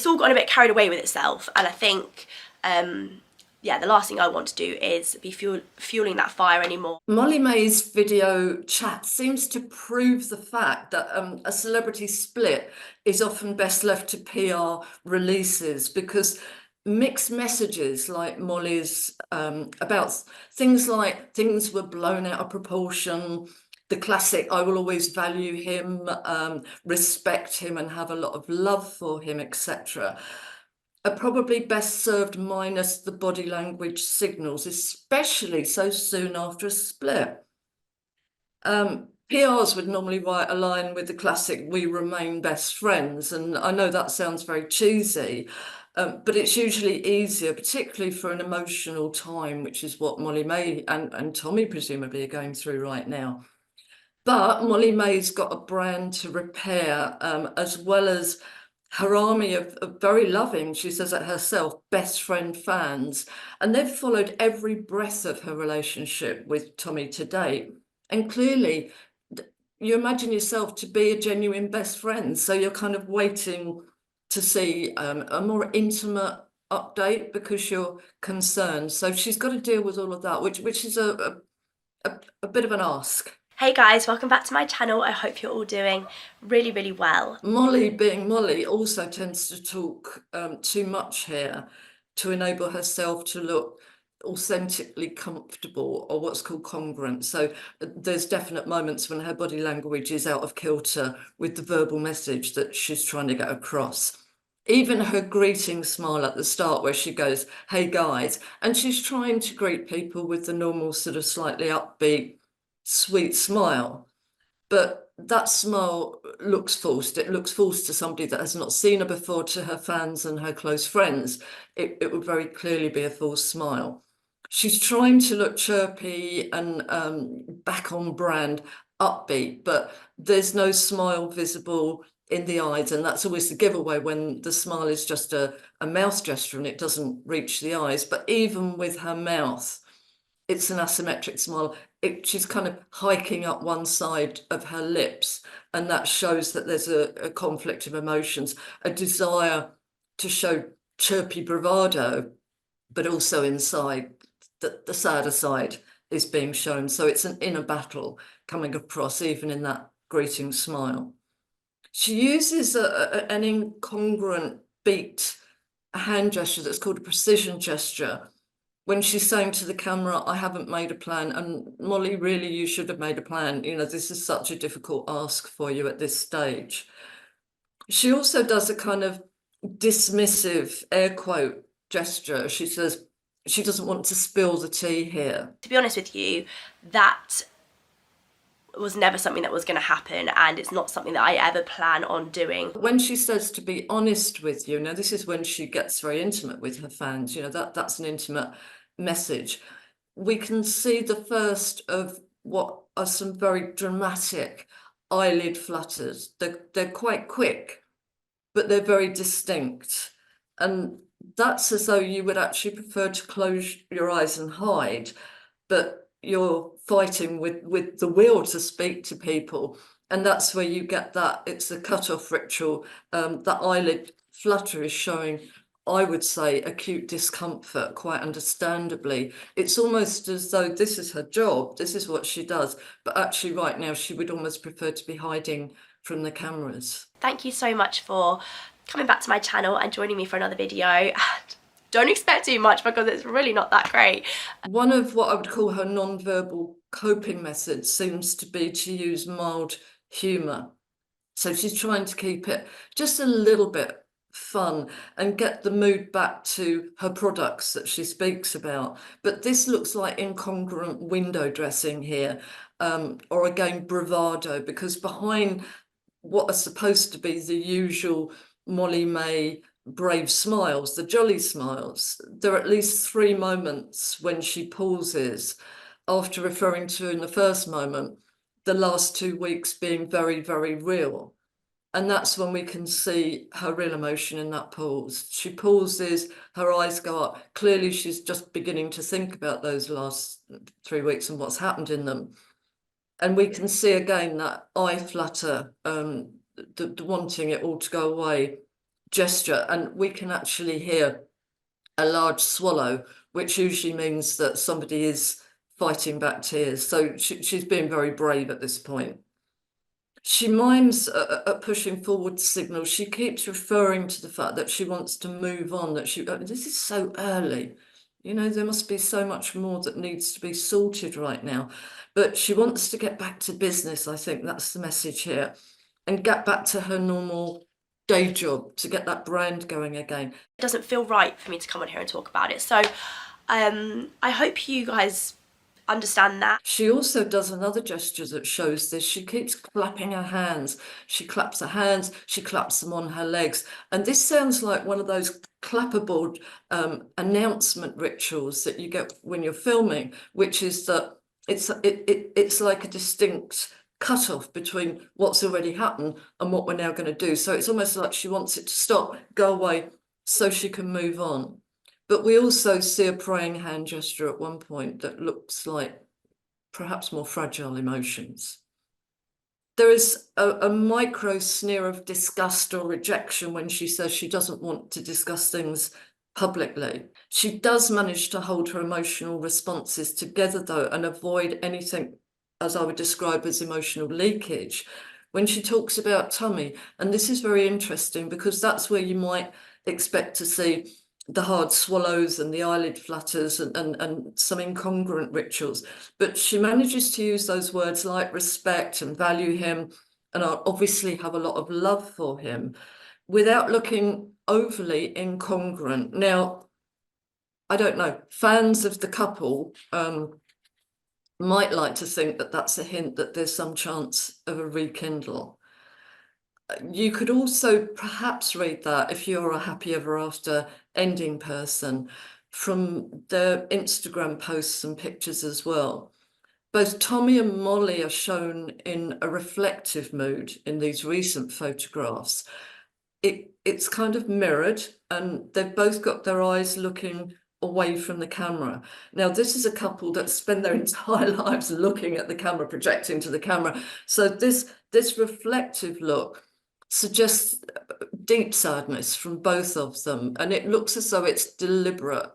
it's all gotten a bit carried away with itself, and I think yeah, the last thing I want to do is be fueling that fire anymore. Molly-Mae's video chat seems to prove the fact that a celebrity split is often best left to PR releases, because mixed messages like Molly's about things like things were blown out of proportion, the classic "I will always value him, respect him and have a lot of love for him," etc., are probably best served minus the body language signals, especially so soon after a split. PRs would normally write a line with the classic "we remain best friends," and I know that sounds very cheesy, but it's usually easier, particularly for an emotional time, which is what Molly-Mae and Tommy presumably are going through right now. But Molly-Mae's got a brand to repair, as well as her army of very loving, she says it herself, best friend fans. And they've followed every breath of her relationship with Tommy to date. And clearly, you imagine yourself to be a genuine best friend. So you're kind of waiting to see a more intimate update because you're concerned. So she's got to deal with all of that, which is a bit of an ask. Hey guys, welcome back to my channel. I hope you're all doing really, really well. Molly, being Molly, also tends to talk too much here to enable herself to look authentically comfortable, or what's called congruent. So there's definite moments when her body language is out of kilter with the verbal message that she's trying to get across. Even her greeting smile at the start, where she goes, "Hey guys," and she's trying to greet people with the normal sort of slightly upbeat, sweet smile. But that smile looks forced. It looks forced to somebody that has not seen her before, to her fans and her close friends. It would very clearly be a forced smile. She's trying to look chirpy and back on brand, upbeat, but there's no smile visible in the eyes, and that's always the giveaway when the smile is just a mouth gesture and it doesn't reach the eyes. But even with her mouth, it's an asymmetric smile. She's kind of hiking up one side of her lips, and that shows that there's a conflict of emotions, a desire to show chirpy bravado, but also inside the sadder side is being shown. So it's an inner battle coming across even in that greeting smile. She uses an incongruent beat, a hand gesture that's called a precision gesture, when she's saying to the camera, "I haven't made a plan." And Molly, really, you should have made a plan. You know, this is such a difficult ask for you at this stage. She also does a kind of dismissive air quote gesture. She says she doesn't want to spill the tea here. To be honest with you, that was never something that was going to happen, and it's not something that I ever plan on doing. When she says to be honest with you, now this is when she gets very intimate with her fans, you know, that's an intimate message. We can see the first of what are some very dramatic eyelid flutters. They're quite quick, but they're very distinct. And that's as though you would actually prefer to close your eyes and hide, but you're fighting with the will to speak to people. And that's where you get that, it's a cut-off ritual. That eyelid flutter is showing, I would say, acute discomfort, quite understandably. It's almost as though this is her job, this is what she does, but actually right now she would almost prefer to be hiding from the cameras. Thank you so much for coming back to my channel and joining me for another video. Don't expect too much because it's really not that great. One of what I would call her non-verbal coping methods seems to be to use mild humour. So she's trying to keep it just a little bit fun and get the mood back to her products that she speaks about. But this looks like incongruent window dressing here, or again bravado, because behind what are supposed to be the usual Molly-Mae brave smiles, the jolly smiles, there are at least 3 moments when she pauses after referring to, in the first moment, the last 2 weeks being very, very real. And that's when we can see her real emotion in that pause. She pauses, her eyes go up. Clearly, she's just beginning to think about those last 3 weeks and what's happened in them. And we can see again that eye flutter, the wanting it all to go away. gesture, and we can actually hear a large swallow, which usually means that somebody is fighting back tears. So she's being very brave at this point. She mimes a pushing forward signal. She keeps referring to the fact that she wants to move on, that this is so early. You know, there must be so much more that needs to be sorted right now. But she wants to get back to business. I think that's the message here. And get back to her normal day job, to get that brand going again. It doesn't feel right for me to come on here and talk about it. So I hope you guys understand that. She also does another gesture that shows this. She keeps clapping her hands. She claps her hands, she claps them on her legs. And this sounds like one of those clapperboard announcement rituals that you get when you're filming, which is that it's like a distinct cut-off between what's already happened and what we're now going to do. So it's almost like she wants it to stop, go away, so she can move on. But we also see a praying hand gesture at one point that looks like perhaps more fragile emotions. There is a micro sneer of disgust or rejection when she says she doesn't want to discuss things publicly. She does manage to hold her emotional responses together, though, and avoid anything, as I would describe as emotional leakage. When she talks about tummy, and this is very interesting because that's where you might expect to see the hard swallows and the eyelid flutters and some incongruent rituals. But she manages to use those words like respect and value him, and obviously have a lot of love for him, without looking overly incongruent. Now, I don't know, fans of the couple might like to think that that's a hint that there's some chance of a rekindle. You could also perhaps read that, if you're a happy ever after ending person, from their Instagram posts and pictures as well. Both Tommy and Molly are shown in a reflective mood in these recent photographs. It's kind of mirrored, and they've both got their eyes looking away from the camera. Now, this is a couple that spend their entire lives looking at the camera, projecting to the camera. So this reflective look suggests deep sadness from both of them, and it looks as though it's deliberate.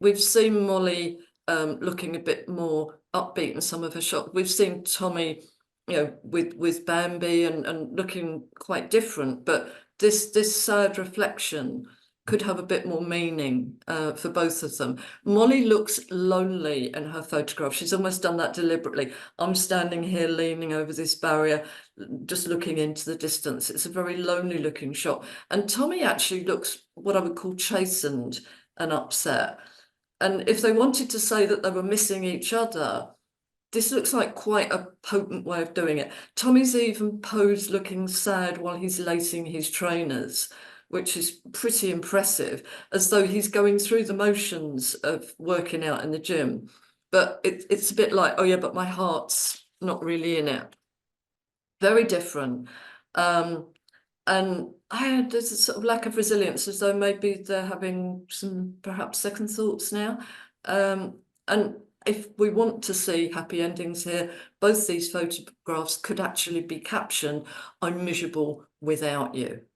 We've seen Molly looking a bit more upbeat in some of her shots. We've seen Tommy, you know, with Bambi and looking quite different, but this sad reflection could have a bit more meaning for both of them. Molly looks lonely in her photograph. She's almost done that deliberately. I'm standing here leaning over this barrier, just looking into the distance. It's a very lonely looking shot. And Tommy actually looks what I would call chastened and upset. And if they wanted to say that they were missing each other, this looks like quite a potent way of doing it. Tommy's even posed looking sad while he's lacing his trainers, which is pretty impressive, as though he's going through the motions of working out in the gym. But it's a bit like, oh yeah, but my heart's not really in it. Very different. And there's a sort of lack of resilience, as though maybe they're having some perhaps second thoughts now. And if we want to see happy endings here, both these photographs could actually be captioned, "I'm miserable without you."